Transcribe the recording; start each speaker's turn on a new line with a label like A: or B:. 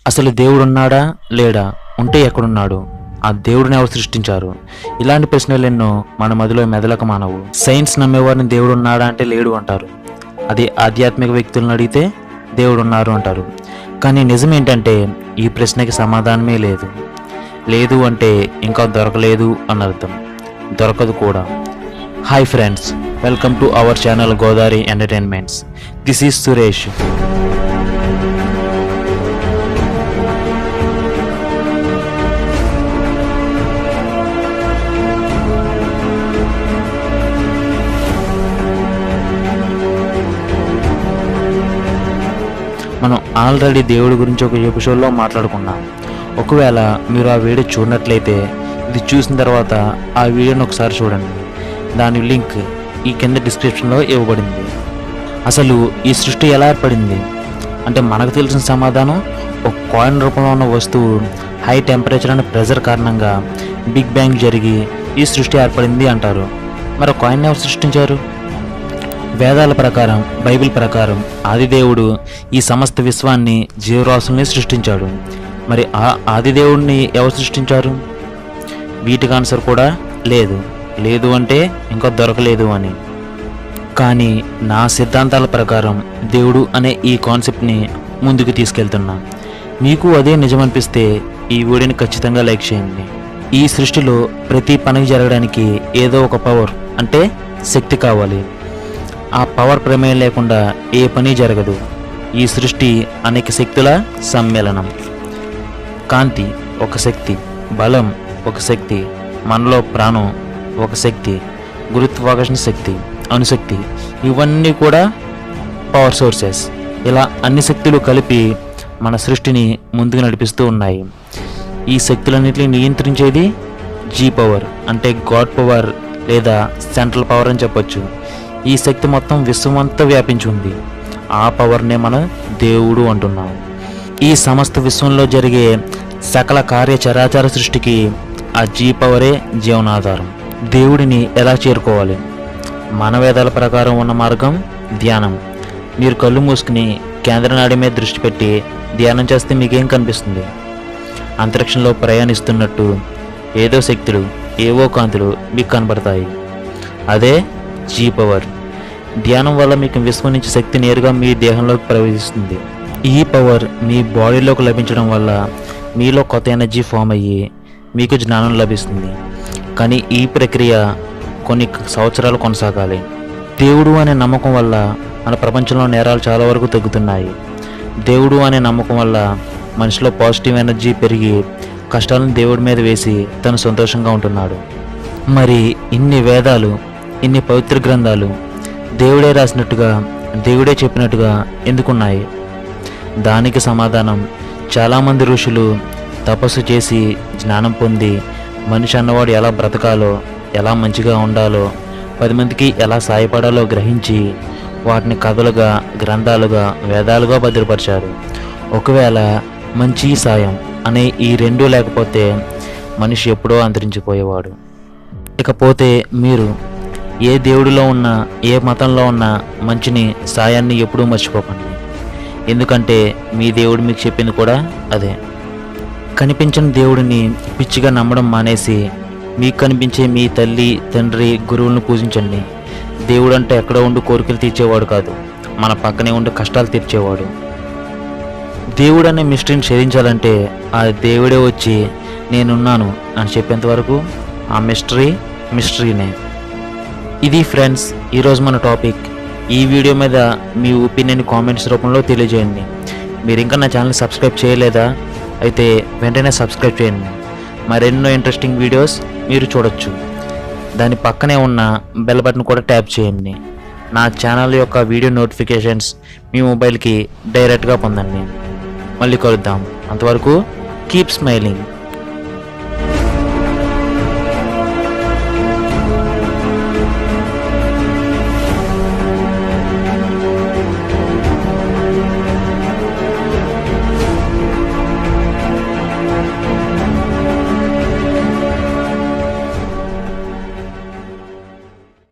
A: అసలు దేవుడు ఉన్నాడా లేడా, ఉంటే ఎక్కడున్నాడు, ఆ దేవుడిని ఎవరు సృష్టించారు? ఇలాంటి ప్రశ్నలు ఎన్నో మన మదిలో మెదలక మానవు. సైన్స్ నమ్మేవారిని దేవుడు ఉన్నాడా అంటే లేడు అంటారు. అది ఆధ్యాత్మిక వ్యక్తులను అడిగితే దేవుడు ఉన్నారు అంటారు. కానీ నిజం ఏంటంటే ఈ ప్రశ్నకి సమాధానమే లేదు. లేదు అంటే ఇంకా దొరకలేదు అని అర్థం, దొరకదు కూడా. Hi friends, welcome to our channel Godavari entertainments. This is Suresh. మనం ఆల్రెడీ దేవుడి గురించి ఒక ఎపిసోడ్లో మాట్లాడుకున్నాం. ఒకవేళ మీరు ఆ వీడియో చూడనట్లయితే ఇది చూసిన తర్వాత ఆ వీడియోని ఒకసారి చూడండి. దాని లింక్ ఈ కింద డిస్క్రిప్షన్లో ఇవ్వబడింది. అసలు ఈ సృష్టి ఎలా ఏర్పడింది అంటే మనకు తెలిసిన సమాధానం ఒక కాయిన్ రూపంలో ఉన్న వస్తువు హై టెంపరేచర్ అండ్ ప్రెజర్ కారణంగా బిగ్ బ్యాంగ్ జరిగి ఈ సృష్టి ఏర్పడింది అంటారు. మరి కాయిన్ ఎవరు సృష్టించారు? వేదాల ప్రకారం, బైబిల్ ప్రకారం ఆదిదేవుడు ఈ సమస్త విశ్వాన్ని, జీవరాశుల్ని సృష్టించాడు. మరి ఆ ఆదిదేవుడిని ఎవరు సృష్టించారు? వీటికి ఆన్సర్ కూడా లేదు. లేదు అంటే ఇంకా దొరకలేదు అని. కానీ నా సిద్ధాంతాల ప్రకారం దేవుడు అనే ఈ కాన్సెప్ట్ని ముందుకు తీసుకెళ్తున్నా. మీకు అదే నిజమనిపిస్తే ఈ వీడియోని ఖచ్చితంగా లైక్ చేయండి. ఈ సృష్టిలో ప్రతి పనికి జరగడానికి ఏదో ఒక పవర్ అంటే శక్తి కావాలి. ఆ పవర్ ప్రమేయం లేకుండా ఏ పని జరగదు. ఈ సృష్టి అనేక శక్తుల సమ్మేళనం. కాంతి ఒక శక్తి, బలం ఒక శక్తి, మనలో ప్రాణం ఒక శక్తి, గురుత్వాకర్షణ శక్తి, అణుశక్తి, ఇవన్నీ కూడా పవర్ సోర్సెస్. ఇలా అన్ని శక్తులు కలిపి మన సృష్టిని ముందుకు నడిపిస్తూ ఉన్నాయి. ఈ శక్తులన్నింటినీ నియంత్రించేది జీ పవర్ అంటే గాడ్ పవర్ లేదా సెంట్రల్ పవర్ అని చెప్పొచ్చు. ఈ శక్తి మొత్తం విశ్వమంతా వ్యాపించి ఉంది. ఆ పవర్నే మనం దేవుడు అంటున్నాం. ఈ సమస్త విశ్వంలో జరిగే సకల కార్యచరాచర సృష్టికి ఆ జీ పవరే జీవనాధారం. దేవుడిని ఎలా చేరుకోవాలి? మన వేదాల ప్రకారం ఉన్న మార్గం ధ్యానం. మీరు కళ్ళు మూసుకుని కేంద్రనాడి మీద దృష్టి పెట్టి ధ్యానం చేస్తే మీకేం కనిపిస్తుంది? అంతరిక్షంలో ప్రయాణిస్తున్నట్టు ఏదో శక్తులు, ఏవో కాంతులు మీకు కనబడతాయి. అదే జీ పవర్. ధ్యానం వల్ల మీకు విశ్వం నుంచి శక్తి నేరుగా మీ దేహంలోకి ప్రవేశిస్తుంది. ఈ పవర్ మీ బాడీలోకి లభించడం వల్ల మీలో కొత్త ఎనర్జీ ఫామ్ అయ్యి మీకు జ్ఞానం లభిస్తుంది. కానీ ఈ ప్రక్రియ కొన్ని సంవత్సరాలు కొనసాగాలి. దేవుడు అనే నమ్మకం వల్ల మన ప్రపంచంలో నేరాలు చాలా వరకు తగ్గుతున్నాయి. దేవుడు అనే నమ్మకం వల్ల మనిషిలో పాజిటివ్ ఎనర్జీ పెరిగి కష్టాలను దేవుడి మీద వేసి తను సంతోషంగా ఉంటున్నాడు. మరి ఇన్ని వేదాలు, ఇన్ని పవిత్ర గ్రంథాలు దేవుడే రాసినట్టుగా, దేవుడే చెప్పినట్టుగా ఎందుకున్నాయి? దానికి సమాధానం చాలామంది ఋషులు తపస్సు చేసి జ్ఞానం పొంది మనిషి అన్నవాడు ఎలా బ్రతకాలో, ఎలా మంచిగా ఉండాలో, 10 మందికి ఎలా సాయపడాలో గ్రహించి వాటిని కథలుగా, గ్రంథాలుగా, వేదాలుగా భద్రపరిచారు. ఒకవేళ మంచి సాయం అనే ఈ రెండూ లేకపోతే మనిషి ఎప్పుడో అంతరించిపోయేవాడు. ఇకపోతే మీరు ఏ దేవుడిలో ఉన్నా, ఏ మతంలో ఉన్నా మంచిని, సాయాన్ని ఎప్పుడూ మర్చిపోకండి. ఎందుకంటే మీ దేవుడు మీకు చెప్పింది కూడా అదే. కనిపించని దేవుడిని పిచ్చిగా నమ్మడం మానేసి మీకు కనిపించే మీ తల్లి, తండ్రి, గురువులను పూజించండి. దేవుడు అంటే ఎక్కడో ఉండి కోరికలు తీర్చేవాడు కాదు, మన పక్కనే ఉండి కష్టాలు తీర్చేవాడు. దేవుడు అనే మిస్టరీని ఛేదించాలంటే ఆ దేవుడే వచ్చి నేనున్నాను అని చెప్పేంత వరకు ఆ మిస్టరీనే. ఇది ఫ్రెండ్స్ ఈరోజు మన టాపిక్. ఈ వీడియో మీద మీ ఒపీనియన్ కామెంట్స్ రూపంలో తెలియజేయండి. మీరు ఇంకా నా ఛానల్ సబ్స్క్రైబ్ చేయలేదా? అయితే వెంటనే సబ్స్క్రైబ్ చేయండి. మరెన్నో ఇంట్రెస్టింగ్ వీడియోస్ మీరు చూడొచ్చు. దాని పక్కనే ఉన్న బెల్ బటన్ కూడా ట్యాప్ చేయండి. నా ఛానల్ యొక్క వీడియో నోటిఫికేషన్స్ మీ మొబైల్కి డైరెక్ట్గా పొందండి. మళ్ళీ కలుద్దాం. అంతవరకు కీప్ స్మైలింగ్.